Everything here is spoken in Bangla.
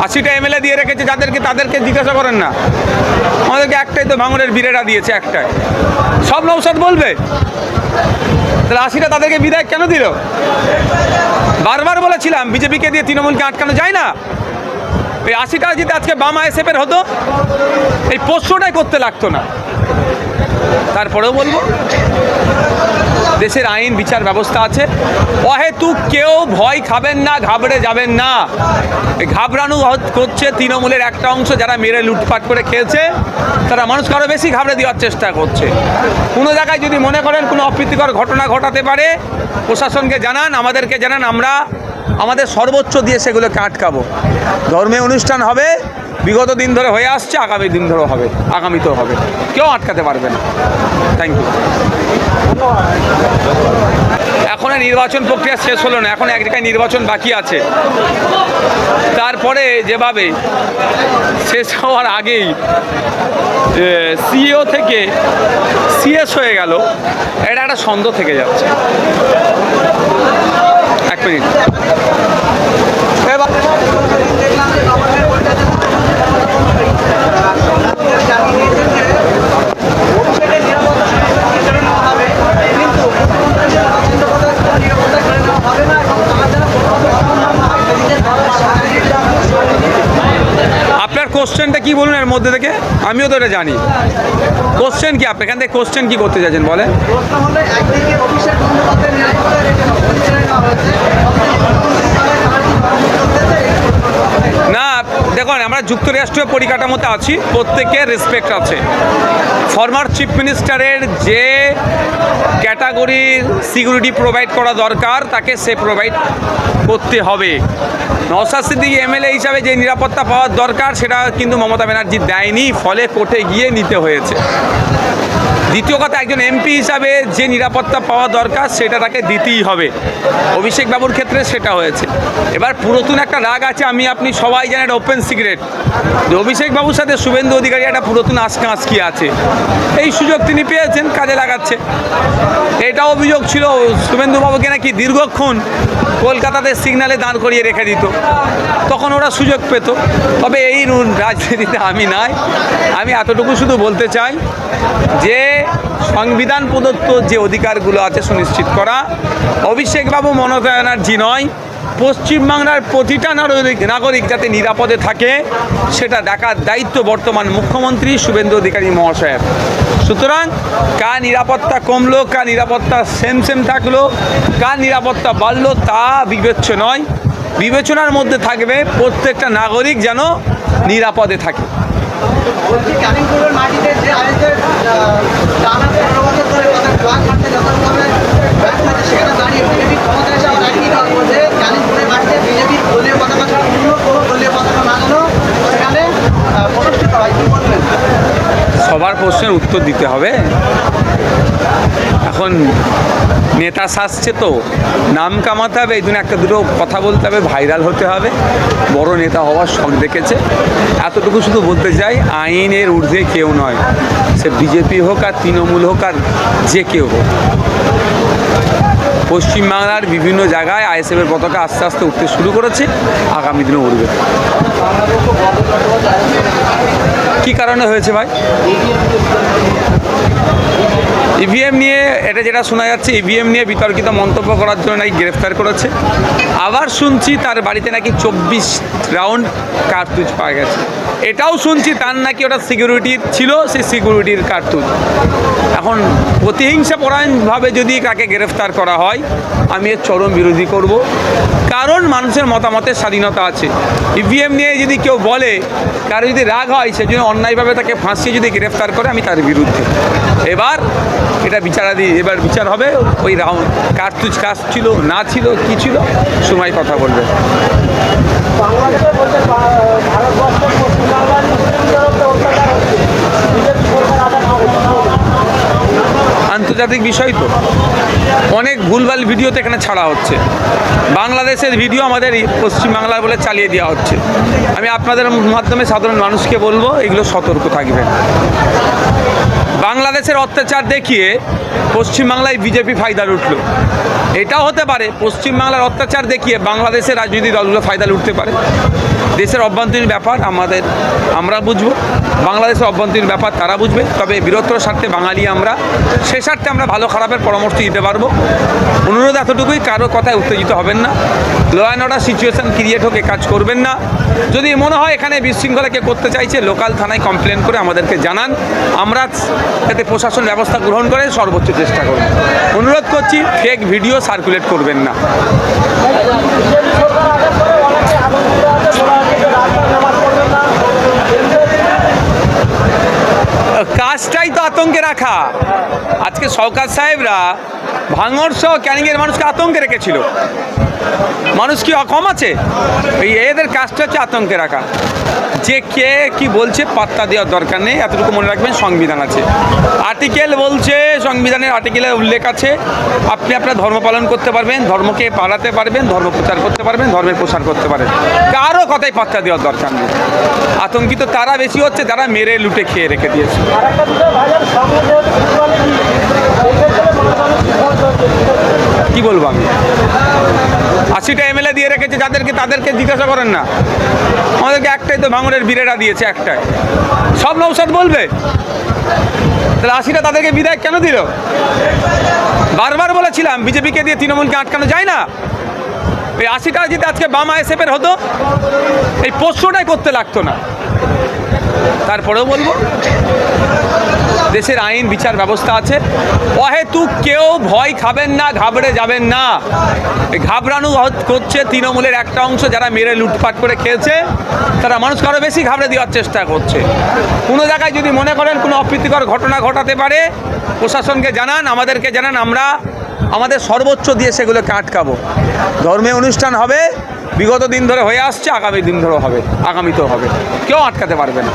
80টা এমএলএ দিয়ে রেখেছে যাদেরকে, তাদেরকে জিজ্ঞাসা করেন না। আমাদেরকে একটাই তো ভাঙড়ের বীরেরা দিয়েছে, একটাই। সব নৌসাদ বলবে তাহলে 80টা তাদেরকে বিধায়ক কেন দিল? বারবার বলেছিলাম বিজেপিকে দিয়ে তৃণমূলকে আটকানো যায় না। এই 80টা যদি আজকে বাম আইএসএফের হতো, এই প্রশ্নটাই করতে লাগতো না। তারপরেও বলবো, দেশের আইন বিচার ব্যবস্থা আছে, অহেতুক কেউ ভয় খাবেন না, ঘাবড়ে যাবেন না। ঘাবড়ানো করছে তৃণমূলের একটা অংশ, যারা মেরে লুটপাট করে খেয়েছে, তারা মানুষকে আরও বেশি ঘাবড়ে দেওয়ার চেষ্টা করছে। কোনো জায়গায় যদি মনে করেন কোনো অপ্রীতিকর ঘটনা ঘটাতে পারে, প্রশাসনকে জানান, আমাদেরকে জানান, আমরা আমাদের সর্বোচ্চ দিয়ে সেগুলোকে আটকাবো। ধর্মীয় অনুষ্ঠান হবে, বিগত দিন ধরে হয়ে আসছে, আগামী দিন ধরেও হবে, আগামীতেও হবে, কেউ আটকাতে পারবে না। Thank you. এখনো নির্বাচন প্রক্রিয়া শেষ হলো না, এখন এক জায়গায় নির্বাচন বাকি আছে। তারপরে যেভাবে শেষ হওয়ার আগেই সিইও থেকে সিএস হয়ে গেল, এটা একটা সন্দেহ থেকে যাচ্ছে। এক মিনিট। আপনার কোশ্চেনটা কি বলুন এর মধ্যে থেকে? আমিও তো এটা জানি। কোশ্চেন কি? আপনি এখান থেকে কোশ্চেন কি করতে চাইছেন বলেন? না দেখুন, আমরা যুক্তরাষ্ট্রীয় পরিকাঠামোতে আছি, প্রত্যেকের রেসপেক্ট আছে। ফরমার চিফ মিনিস্টারের যে ক্যাটাগরির সিকিউরিটি প্রোভাইড করা দরকার, তাকে সে প্রোভাইড করতে হবে। নওশাদ সিদ্দিকী এমএলএ হিসাবে যে নিরাপত্তা পাওয়ার দরকার, সেটা কিন্তু মমতা ব্যানার্জি দেয়নি, ফলে কোর্টে গিয়ে নিতে হয়েছে। দ্বিতীয় কথা, একজন এমপি হিসাবে যে নিরাপত্তা পাওয়া দরকার, সেটা তাকে দিতেই হবে। অভিষেক বাবুর ক্ষেত্রে সেটা হয়েছে। এবার পুরাতন একটা রাগ আছে, আমি আপনি সবাই জানেন, ওপেন সিক্রেট, যে অভিষেক বাবুর সাথে শুভেন্দু অধিকারী একটা পুরাতন আজকি আছে। এই সুযোগ তিনি পেয়েছেন, কাজে লাগাচ্ছে। এটা অভিযোগ ছিল শুভেন্দু বাবুকে নাকি দীর্ঘক্ষণ কলকাতাতে সিগনালে দাঁড় করিয়ে রেখে দিত, তখন ওরা সুযোগ পেত। তবে এই রাজনীতিতে আমি নাই। আমি এতটুকু শুধু বলতে চাই যে সংবিধান প্রদত্ত যে অধিকারগুলো আছে সুনিশ্চিত করা, অভিষেকবাবু মমতা ব্যানার্জি নয়, পশ্চিমবাংলার প্রতিটা নাগরিক যাতে নিরাপদে থাকে, সেটা দেখার দায়িত্ব বর্তমান মুখ্যমন্ত্রী শুভেন্দু অধিকারী মহাশয়ের। সুতরাং কার নিরাপত্তা কমলো, কার নিরাপত্তা সেম থাকলো, কার নিরাপত্তা বাড়লো, তা বিবেচ্য নয়। বিবেচনার মধ্যে থাকবে প্রত্যেকটা নাগরিক যেন নিরাপদে থাকে। সবার প্রশ্নের উত্তর দিতে হবে। এখন নেতা সাজছে তো নাম কামাতে হবে, এই জন্য একটা দুটো কথা বলতে হবে, ভাইরাল হতে হবে, বড় নেতা হওয়ার শখ দেখেছে। এতটুকু শুধু বলতে চাই, আইনের ঊর্ধ্বে কেউ নয়, সে বিজেপি হোক আর তৃণমূল হোক আর যে কেউ হোক। পশ্চিমবাংলার বিভিন্ন জায়গায় আইএসএফের পতাকা আস্তে আস্তে উঠতে শুরু করেছে, আগামী দিনে উঠবে। কী কারণে হয়েছে ভাই? ইভিএম নিয়ে এটা যেটা শোনা যাচ্ছে, ইভিএম নিয়ে বিতর্কিত মন্তব্য করার জন্য নাকি গ্রেফতার করেছে। আবার শুনছি তার বাড়িতে নাকি 24 রাউন্ড কার্তুজ পাওয়া গেছে। এটাও শুনছি তার নাকি ওটা সিকিউরিটির ছিল, সেই সিকিউরিটির কার্তুজ। এখন প্রতিহিংসা পরায়ণভাবে যদি কাকে গ্রেফতার করা হয়, আমি এর চরম বিরোধী করব। কারণ মানুষের মতামতের স্বাধীনতা আছে। ইভিএম নিয়ে যদি কেউ বলে, কারো যদি রাগ হয়, সেজন্য অন্যায়ভাবে তাকে ফাঁসিয়ে যদি গ্রেফতার করে, আমি তার বিরুদ্ধে। এবার এটা এবার বিচার হবে, ওই রাউন্ড কার্তুজ কাজ ছিল না ছিল, কি ছিল, সময় কথা বলবে। আন্তর্জাতিক বিষয় তো অনেক ভুলভাল ভিডিওতে এখানে ছাড়া হচ্ছে। বাংলাদেশের ভিডিও আমাদের পশ্চিমবাংলার বলে চালিয়ে দেওয়া হচ্ছে। আমি আপনাদের মাধ্যমে সাধারণ মানুষকে বলবো, এগুলো সতর্ক থাকবেন। বাংলাদেশের অত্যাচার দেখিয়ে পশ্চিমবাংলায় বিজেপি ফায়দা লুটল, এটাও হতে পারে পশ্চিমবাংলার অত্যাচার দেখিয়ে বাংলাদেশের রাজনৈতিক দলগুলো ফায়দা লুটতে পারে। দেশের অভ্যন্তরীণ ব্যাপার আমরা বুঝবো, বাংলাদেশের অভ্যন্তরীণ ব্যাপার তারা বুঝবে। তবে বৃহত্তর স্বার্থে বাঙালি আমরা, সে স্বার্থে আমরা ভালো খারাপের পরামর্শ দিতে পারবো। অনুরোধ এতটুকুই, কারো কথায় উত্তেজিত হবেন না, law and order situation create হোক, কাজ করবেন না। যদি মনে হয় এখানে বিশৃঙ্খলা কে করতে চাইছে, লোকাল থানায় কমপ্লেন করে আমাদেরকে জানান, আমরা যাতে প্রশাসন ব্যবস্থা গ্রহণ করে সর্বোচ্চ চেষ্টা করব। অনুরোধ করছি, ফেক ভিডিও সার্কুলেট করবেন না। কাজটাই তো আতঙ্কে রাখা। আজকে শওকত সাহেবরা ভাঙড় সহ ক্যানিংয়ের মানুষকে আতঙ্কে রেখেছিল। মানুষ কি কম আছে? এদের কাজটা হচ্ছে আতঙ্কে রাখা। যে কে কি বলছে পাত্তা দেওয়ার দরকার নেই, এতটুকু মনে রাখবেন সংবিধান আছে, আর্টিকেল বলছে, সংবিধানের আর্টিকেলে উল্লেখ আছে আপনি আপনার ধর্ম পালন করতে পারবেন, ধর্মকে পালাতে পারবেন, ধর্ম প্রচার করতে পারবেন, ধর্মের প্রসার করতে পারেন, কারো কথাই পাত্তা দেওয়ার দরকার নেই। আতঙ্কিত তারা বেশি হচ্ছে যারা মেরে লুটে খেয়ে রেখে দিয়েছে। কি বলবো আমি, 80টা এমএলএ দিয়ে রেখেছে যাদেরকে, তাদেরকে জিজ্ঞাসা করেন না। আমাদেরকে একটাই তো ভাঙড়ের বীরেরা দিয়েছে, একটাই। সব নৌসাদ বলবে তাহলে 80টা তাদেরকে বিধায়ক কেন দিল? বারবার বলেছিলাম বিজেপিকে দিয়ে তৃণমূলকে আটকানো যায় না। এই 80টা যদি আজকে বাম আইএসএফের হতো, এই প্রশ্নটাই করতে লাগতো না। তারপরেও বলবো, দেশের আইন বিচার ব্যবস্থা আছে, অহেতুক কেউ ভয় খাবেন না, ঘাবড়ে যাবেন না। ঘাবড়ানো করছে তৃণমূলের একটা অংশ, যারা মেরে লুটপাট করে খেয়েছে, তারা মানুষকে আরও বেশি ঘাবড়ে দেওয়ার চেষ্টা করছে। কোনো জায়গায় যদি মনে করেন কোনো অপ্রীতিকর ঘটনা ঘটাতে পারে, প্রশাসনকে জানান, আমাদেরকে জানান, আমরা আমাদের সর্বোচ্চ দিয়ে সেগুলোকে আটকাবো। ধর্মীয় অনুষ্ঠান হবে, বিগত দিন ধরে হয়ে আসছে, আগামী দিন ধরেও হবে, আগামীতেও হবে, কেউ আটকাতে পারবে না।